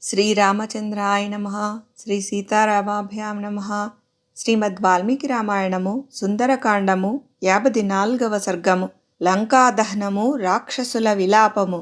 శ్రీరామచంద్రాయ నమః. శ్రీ సీతారామాభ్యాం నమః. శ్రీమద్ వాల్మీకి రామాయణము సుందరకాండము 54వ సర్గము. లంకాదహనము రాక్షసుల విలాపము.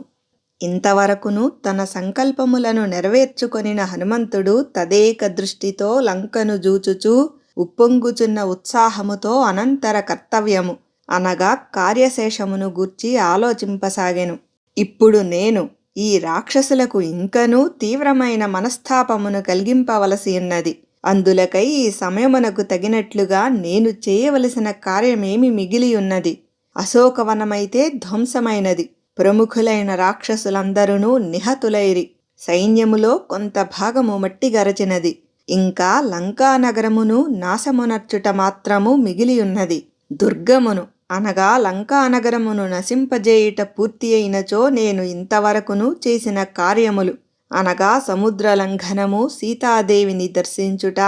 ఇంతవరకును తన సంకల్పములను నెరవేర్చుకొనిన హనుమంతుడు తదేక దృష్టితో లంకను జూచుచూ ఉప్పొంగుచున్న ఉత్సాహముతో అనంతర కర్తవ్యము అనగా కార్యశేషమును గూర్చి ఆలోచింపసాగెను. ఇప్పుడు నేను ఈ రాక్షసులకు ఇంకనూ తీవ్రమైన మనస్తాపమును కలిగింపవలసి ఉన్నది. అందులకై ఈ సమయమునకు తగినట్లుగా నేను చేయవలసిన కార్యమేమి మిగిలియున్నది? అశోకవనమైతే ధ్వంసమైనది. ప్రముఖులైన రాక్షసులందరూ నిహతులైరి. సైన్యములో కొంత భాగము మట్టిగరచినది. ఇంకా లంకానగరమును నాశమునర్చుట మాత్రము మిగిలియున్నది. దుర్గమును అనగా లంకానగరమును నశింపజేయుట పూర్తి అయినచో నేను ఇంతవరకును చేసిన కార్యములు అనగా సముద్రలంఘనము, సీతాదేవిని దర్శించుట,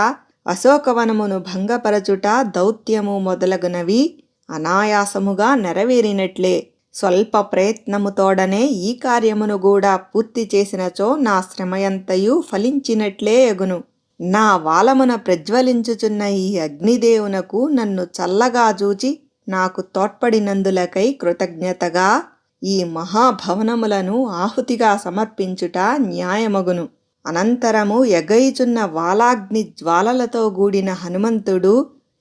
అశోకవనమును భంగపరచుట దౌత్యము మొదలగునవి అనాయాసముగా నెరవేరినట్లే. స్వల్ప ప్రయత్నముతోడనే ఈ కార్యమును కూడా పూర్తి చేసినచో నా శ్రమయంతయు ఫలించినట్లే ఎగును. నా వాలమున ప్రజ్వలించుచున్న ఈ అగ్నిదేవునకు నన్ను చల్లగా చూచి నాకు తోడ్పడినందులకై కృతజ్ఞతగా ఈ మహాభవనములను ఆహుతిగా సమర్పించుట న్యాయమగును. అనంతరము ఎగయిచున్న వాలాగ్ని జ్వాలలతో గూడిన హనుమంతుడు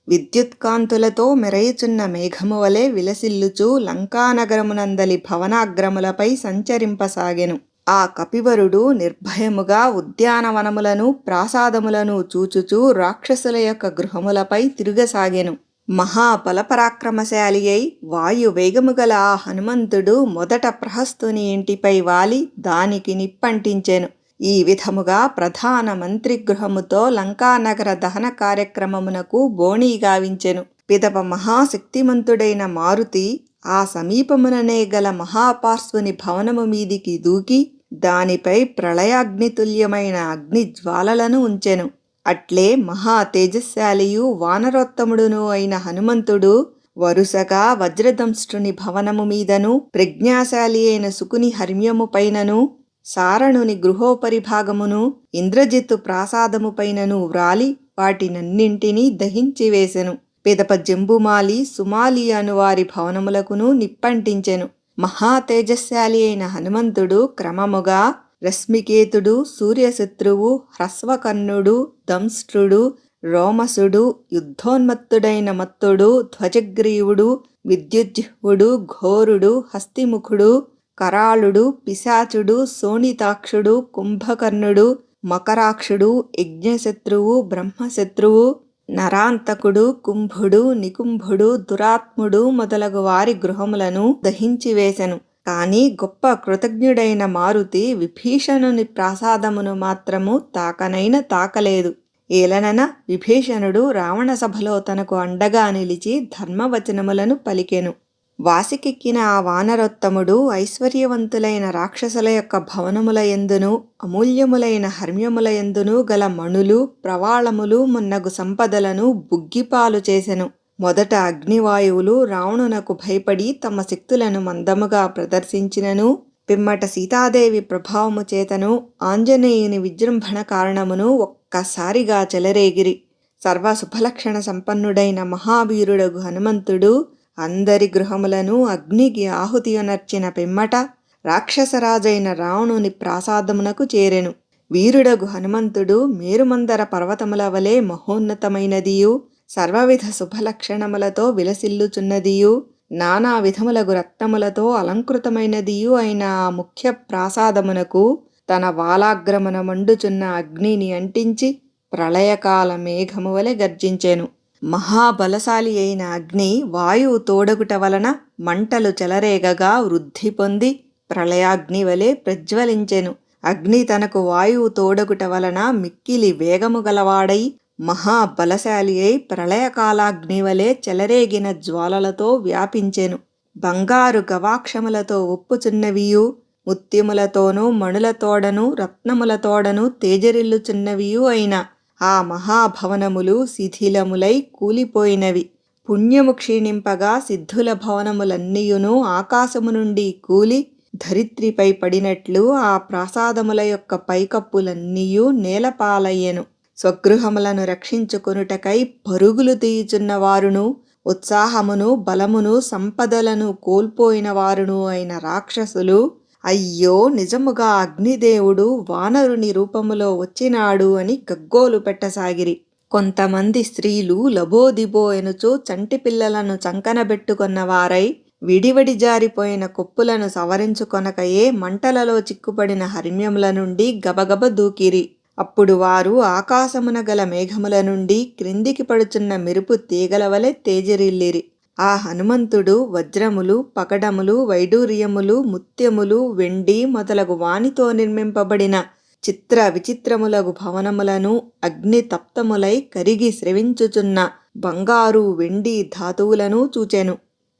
విద్యుత్కాంతులతో మెరయుచున్న మేఘము వలె విలసిల్లుచూ లంకానగరమునందలి భవనాగ్రములపై సంచరింపసాగెను. ఆ కపివరుడు నిర్భయముగా ఉద్యానవనములను ప్రాసాదములను చూచుచూ రాక్షసుల యొక్క గృహములపై తిరుగసాగెను. మహాబలపరాక్రమశాలి అయి వాయువేగము గల ఆ హనుమంతుడు మొదట ప్రహస్తుని ఇంటిపై వాలి దానికి నిప్పంటించెను. ఈ విధముగా ప్రధాన మంత్రి గృహముతో లంకానగర దహన కార్యక్రమమునకు బోణీ గావించెను. పిదప మహాశక్తిమంతుడైన మారుతి ఆ సమీపముననే గల మహాపార్శ్వుని భవనము మీదికి దూకి దానిపై ప్రళయాగ్నితుల్యమైన అగ్నిజ్వాలలను ఉంచెను. అట్లే మహా తేజశాలియు వానరోత్తముడును అయిన హనుమంతుడు వరుసగా వజ్రదంష్ట్రుని భవనము మీదను, ప్రజ్ఞాశాలి అయిన సుకుని హర్మ్యము పైనను, సారణుని గృహోపరిభాగమును, ఇంద్రజిత్తు ప్రాసాదము పైనను వ్రాలి వాటినన్నింటినీ దహించివేసెను. పిదప జంబుమాలి, సుమాలి అను వారి భవనములకును నిప్పంటించెను. మహా తేజశాలి అయిన హనుమంతుడు క్రమముగా రశ్మికేతుడు, సూర్యశత్రువు, హ్రస్వకర్ణుడు, దంష్ట్రుడు, రోమసుడు, యుద్ధోన్మత్తుడైన మత్తుడు, ధ్వజగ్రీవుడు, విద్యుజ్జిహ్వుడు, ఘోరుడు, హస్తిముఖుడు, కరాళుడు, పిశాచుడు, శోణితాక్షుడు, కుంభకర్ణుడు, మకరాక్షుడు, యజ్ఞశత్రువు, బ్రహ్మశత్రువు, నరాంతకుడు, కుంభుడు, నికుంభుడు, దురాత్ముడు మొదలగు వారి గృహములను దహించివేశెను. కాని గొప్ప కృతజ్ఞుడైన మారుతి విభీషణుని ప్రాసాదమును మాత్రము తాకలేదు. ఏలనన విభీషణుడు రావణ సభలో తనకు అండగా నిలిచి ధర్మవచనములను పలికెను. వాసికెక్కిన ఆ వానరోత్తముడు ఐశ్వర్యవంతులైన రాక్షసుల యొక్క భవనముల యందును, అమూల్యములైన హర్మ్యముల యందును గల మణులు, ప్రవాళములు మున్నగు సంపదలను బుగ్గిపాలు చేసెను. మొదట అగ్నివాయువులు రావణునకు భయపడి తమ శక్తులను మందముగా ప్రదర్శించినను, పిమ్మట సీతాదేవి ప్రభావము చేతను ఆంజనేయుని విజృంభణ కారణమును ఒక్కసారిగా చెలరేగిరి. సర్వశుభలక్షణ సంపన్నుడైన మహావీరుడగు హనుమంతుడు అందరి గృహములను అగ్నికి ఆహుతియొనర్చిన పిమ్మట రాక్షసరాజైన రావణుని ప్రాసాదమునకు చేరెను. వీరుడగు హనుమంతుడు మేరుమందర పర్వతముల వలె మహోన్నతమైనదియు, సర్వవిధ శుభలక్షణములతో విలసిల్లుచున్నదియు, నానా విధములగు రత్నములతో అలంకృతమైనదియు అయిన ఆ ముఖ్య ప్రాసాదమునకు తన వాలాగ్రమున మండుచున్న అగ్నిని అంటించి ప్రళయకాల మేఘము వలె గర్జించెను. మహాబలశాలి అయిన అగ్ని వాయువు తోడగుట వలన మంటలు చెలరేగగా వృద్ధి పొంది ప్రళయాగ్ని వలె ప్రజ్వలించెను. అగ్ని తనకు వాయువు తోడగుట వలన మిక్కిలి వేగము గలవాడై మహాబలశాలి అయి ప్రళయకాలాగ్ని వలె చెలరేగిన జ్వాలలతో వ్యాపించెను. బంగారు గవాక్షములతో ఒప్పుచున్నవియు, ముత్యములతోనూ మణులతోడను రత్నములతోడను తేజరిల్లుచున్నవియు అయిన ఆ మహాభవనములు శిథిలములై కూలిపోయినవి. పుణ్యము క్షీణింపగా సిద్ధుల భవనములన్నీయును ఆకాశము నుండి కూలి ధరిత్రిపై పడినట్లు ఆ ప్రాసాదముల యొక్క పైకప్పులన్నీయూ నేలపాలయ్యెను. స్వగృహములను రక్షించుకొనుటకై పరుగులు తీయుచున్న వారును, ఉత్సాహమును, బలమును, సంపదలను కోల్పోయిన వారును అయిన రాక్షసులు, అయ్యో, నిజముగా అగ్నిదేవుడు వానరుని రూపములో వచ్చినాడు అని గగ్గోలు పెట్టసాగిరి. కొంతమంది స్త్రీలు లబోదిబో ఎనుచు చంటి పిల్లలను చంకనబెట్టుకొన్న వారై విడివడి జారిపోయిన కొప్పులను సవరించుకొనకయే మంటలలో చిక్కుపడిన హర్మ్యముల నుండి గబగబ దూకిరి. అప్పుడు వారు ఆకాశమున గల మేఘముల నుండి క్రిందికి పడుచున్న మెరుపు తీగల వలె తేజరిల్లిరి. ఆ హనుమంతుడు వజ్రములు, పగడములు, వైడూర్యములు, ముత్యములు, వెండి మొదలగు వానితో నిర్మింపబడిన చిత్ర విచిత్రములగు భవనములను, అగ్ని తప్తములై కరిగి స్రవించుచున్న బంగారు, వెండి ధాతువులను చూచెను.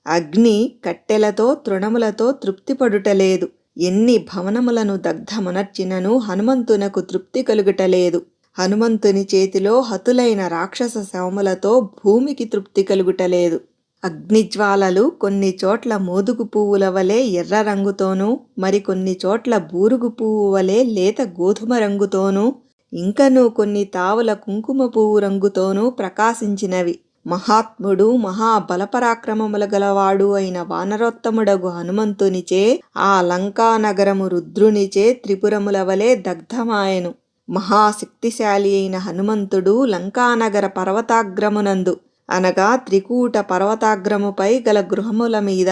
అగ్ని కట్టెలతో, తృణములతో తృప్తిపడుటలేదు. ఎన్ని భవనములను దగ్ధమునర్చినను హనుమంతునకు తృప్తి కలుగుటలేదు. హనుమంతుని చేతిలో హతులైన రాక్షస శవములతో భూమికి తృప్తి కలుగుటలేదు. అగ్నిజ్వాలలు కొన్ని చోట్ల మోదుగు పువ్వుల వలె ఎర్ర రంగుతోనూ, మరికొన్ని చోట్ల బూరుగు పువ్వు వలె లేత గోధుమ రంగుతోనూ, ఇంకనూ కొన్ని తావుల కుంకుమ పువ్వు రంగుతోనూ ప్రకాశించినవి. మహాత్ముడు, మహాబలపరాక్రమముల గలవాడు అయిన వానరోత్తముడగు హనుమంతునిచే ఆ లంకానగరము రుద్రునిచే త్రిపురముల వలె దగ్ధమాయెను. మహాశక్తిశాలి అయిన హనుమంతుడు లంకానగర పర్వతాగ్రమునందు, అనగా త్రికూట పర్వతాగ్రముపై గల గృహముల మీద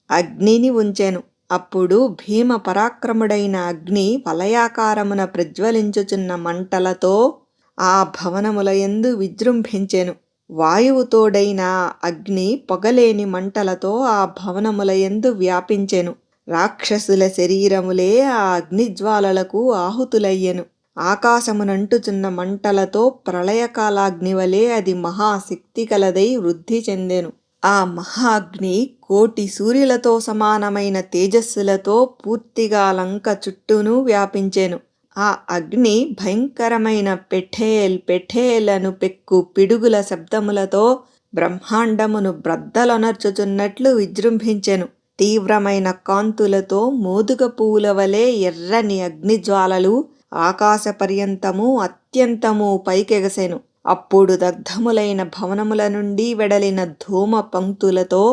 అగ్నిని ఉంచెను. అప్పుడు భీమ పరాక్రముడైన అగ్ని వలయాకారమున ప్రజ్వలించుచున్న మంటలతో ఆ భవనములయందు విజృంభించెను. వాయువు తోడైన అగ్ని పొగలేని మంటలతో ఆ భవనములయందు వ్యాపించెను. రాక్షసుల శరీరములే ఆ అగ్నిజ్వాలలకు ఆహుతులయ్యెను. ఆకాశమునంటుచున్న మంటలతో ప్రళయకాలాగ్ని వలె అది మహాశక్తి కలదై వృద్ధి చెందెను. ఆ మహాగ్ని కోటి సూర్యులతో సమానమైన తేజస్సులతో పూర్తిగా లంక చుట్టూనూ వ్యాపించెను. ఆ అగ్ని భయంకరమైన పెఠేల్ పెఠేల్ అను పెక్కు పిడుగుల శబ్దములతో బ్రహ్మాండమును బ్రద్దలొనర్చుచున్నట్లు విజృంభించెను. తీవ్రమైన కాంతులతో మోదుగ పువ్వుల వలె ఎర్రని అగ్నిజ్వాలలు ఆకాశ పర్యంతము అత్యంతము పైకెగసెను. అప్పుడు దగ్ధములైన భవనముల నుండి వెడలిన ధూమ పంక్తులతో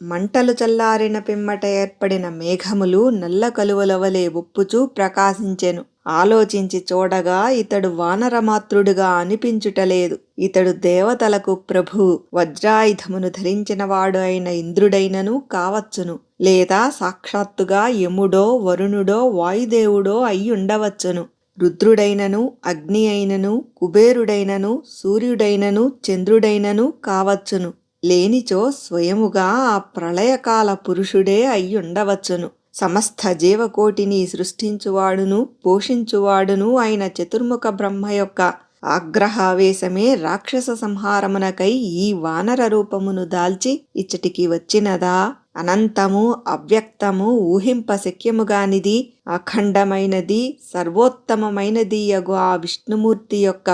మంటలు చల్లారిన పిమ్మట ఏర్పడిన మేఘములు నల్ల కలువల వలె ఒప్పుచూ ప్రకాశించెను. ఆలోచించి చూడగా ఇతడు వానరమాత్రుడుగా అనిపించుటలేదు. ఇతడు దేవతలకు ప్రభు, వజ్రాయుధమును ధరించినవాడు అయిన ఇంద్రుడైనను కావచ్చును, లేదా సాక్షాత్తుగా యముడో, వరుణుడో, వాయుదేవుడో అయ్యుండవచ్చును. రుద్రుడైనను, అగ్ని అయినను, కుబేరుడైనను, సూర్యుడైనను, చంద్రుడైనను కావచ్చును. లేనిచో స్వయముగా ఆ ప్రళయకాల పురుషుడే అయ్యుండవచ్చును. సమస్త జీవకోటిని సృష్టించువాడును, పోషించువాడును అయిన చతుర్ముఖ బ్రహ్మ యొక్క ఆగ్రహావేశమే రాక్షస సంహారమునకై ఈ వానర రూపమును దాల్చి ఇచ్చటికి వచ్చినదా? అనంతము, అవ్యక్తము, ఊహింప శక్యముగానిది, అఖండమైనది, సర్వోత్తమమైనది యగు ఆ విష్ణుమూర్తి యొక్క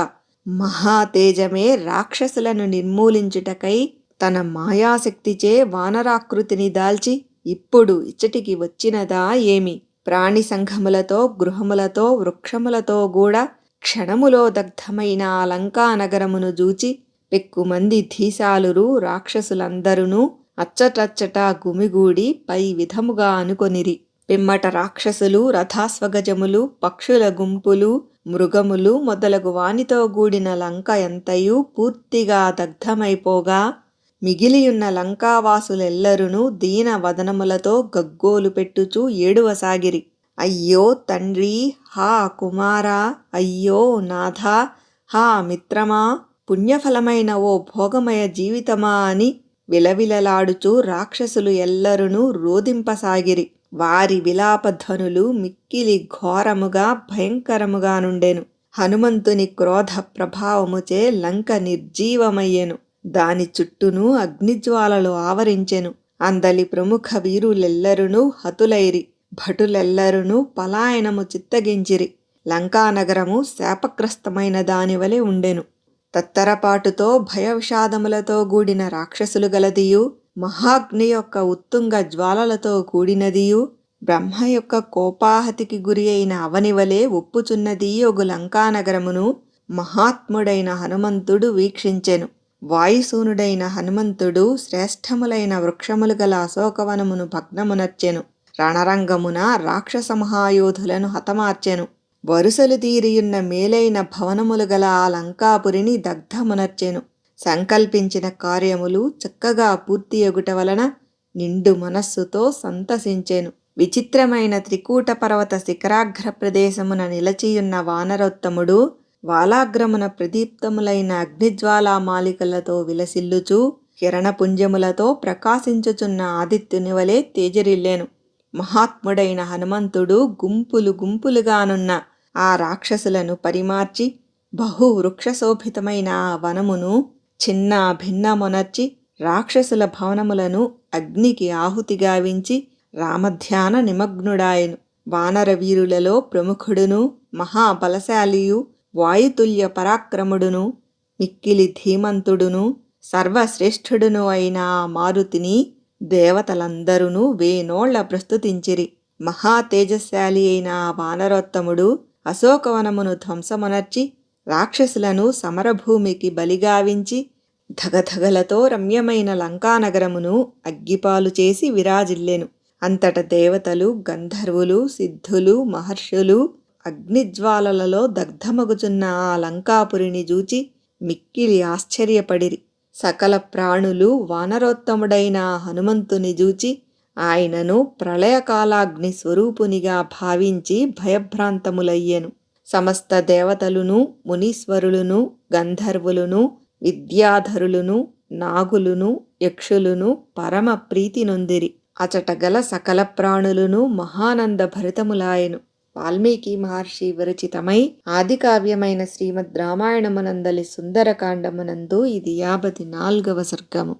మహాతేజమే రాక్షసులను నిర్మూలించుటకై తన మాయాశక్తిచే వానరాకృతిని దాల్చి ఇప్పుడు ఇచ్చటికి వచ్చినదా ఏమి? ప్రాణి సంఘములతో, గృహములతో, వృక్షములతో కూడా క్షణములో దగ్ధమైన ఆ లంకానగరమును జూచి పెక్కుమంది ధీశాలురు రాక్షసులందరూ అచ్చటచ్చట గుమిగూడి పై విధముగా అనుకొనిరి. పిమ్మట రాక్షసులు, రథాశ్వగజములు, పక్షుల గుంపులు, మృగములు మొదలగు వానితో గూడిన లంక ఎంతయూ పూర్తిగా దగ్ధమైపోగా మిగిలియున్న లంకావాసులెల్లరునూ దీన వదనములతో గగ్గోలు పెట్టుచూ ఏడువసాగిరి. అయ్యో తండ్రి, హా కుమారా, అయ్యో నాథా, హా మిత్రమా, పుణ్యఫలమైన ఓ భోగమయ జీవితమా అని విలవిలలాడుచూ రాక్షసులు ఎల్లరునూ రోదింపసాగిరి. వారి విలాపధ్వనులు మిక్కిలి ఘోరముగా భయంకరముగా నుండెను. హనుమంతుని క్రోధ ప్రభావముచే లంక నిర్జీవమయ్యెను. దాని చుట్టూను అగ్నిజ్వాలలు ఆవరించెను. అందలి ప్రముఖ వీరులెల్లరునూ హతులైరి. భటులెల్లరునూ పలాయనము చిత్తగించిరి. లంకానగరము శాపగ్రస్తమైన దానివలె ఉండెను. తత్తరపాటుతో భయ విషాదములతో గూడిన రాక్షసులు గలదియు, మహాగ్ని యొక్క ఉత్తుంగ జ్వాలలతో కూడినదియు, బ్రహ్మ యొక్క కోపాహతికి గురి అయిన అవనివలే ఒప్పుచున్నది ఒగు లంకానగరమును మహాత్ముడైన హనుమంతుడు వీక్షించెను. వాయుసూనుడైన హనుమంతుడు శ్రేష్టములైన వృక్షములు గల అశోకవనమును భగ్నమునర్చెను. రణరంగమున రాక్షస మహాయోధులను హతమార్చెను. వరుసలు తీరియున్న మేలైన భవనములు గల ఆ లంకాపురిని దగ్ధమునర్చెను. సంకల్పించిన కార్యములు చక్కగా పూర్తియగుట వలన నిండు మనస్సుతో సంతసించెను. విచిత్రమైన త్రికూట పర్వత శిఖరాగ్ర ప్రదేశమున నిలచియున్న వానరోత్తముడు వాలాగ్రమున ప్రదీప్తములైన అగ్నిజ్వాలామాలికలతో విలసిల్లుచూ కిరణపుంజములతో ప్రకాశించుచున్న ఆదిత్యుని వలె తేజరిల్లెను. మహాత్ముడైన హనుమంతుడు గుంపులు గుంపులుగానున్న ఆ రాక్షసులను పరిమార్చి బహువృక్షశోభితమైన ఆ వనమును చిన్న భిన్నమునర్చి రాక్షసుల భవనములను అగ్నికి ఆహుతిగావించి రామధ్యాన నిమగ్నుడాయెను. వానర వీరులలో ప్రముఖుడును మహాబలశాలియు వాయుతుల్య పరాక్రముడును మిక్కిలి ధీమంతుడును సర్వశ్రేష్ఠుడును అయిన ఆ మారుతిని దేవతలందరూ వేనోళ్ల ప్రస్తుతించిరి. మహా తేజశాలి అయిన ఆ వానరోత్తముడు అశోకవనమును ధ్వంసమునర్చి రాక్షసులను సమరభూమికి బలిగావించి ధగధగలతో రమ్యమైన లంకానగరమును అగ్గిపాలు చేసి విరాజిల్లెను. అంతట దేవతలు, గంధర్వులు, సిద్ధులు, మహర్షులు అగ్నిజ్వాలలలో దగ్ధమగుచున్న ఆ లంకాపురిని చూచి మిక్కిలి ఆశ్చర్యపడిరి. సకల ప్రాణులు వానరోత్తముడైన హనుమంతుని చూచి ఆయనను ప్రళయకాలాగ్ని స్వరూపునిగా భావించి భయభ్రాంతములయ్యెను. సమస్త దేవతలును, మునీశ్వరులును, గంధర్వులును, విద్యాధరులును, నాగులును, యక్షులును పరమ ప్రీతి నొందిరి. అచట గల సకల ప్రాణులను మహానంద భరితములాయెను. వాల్మీకి మహర్షి విరచితమై ఆదికావ్యమైన శ్రీమద్ రామాయణమునందలి సుందరకాండమునందు ఇది 54వ సర్గము.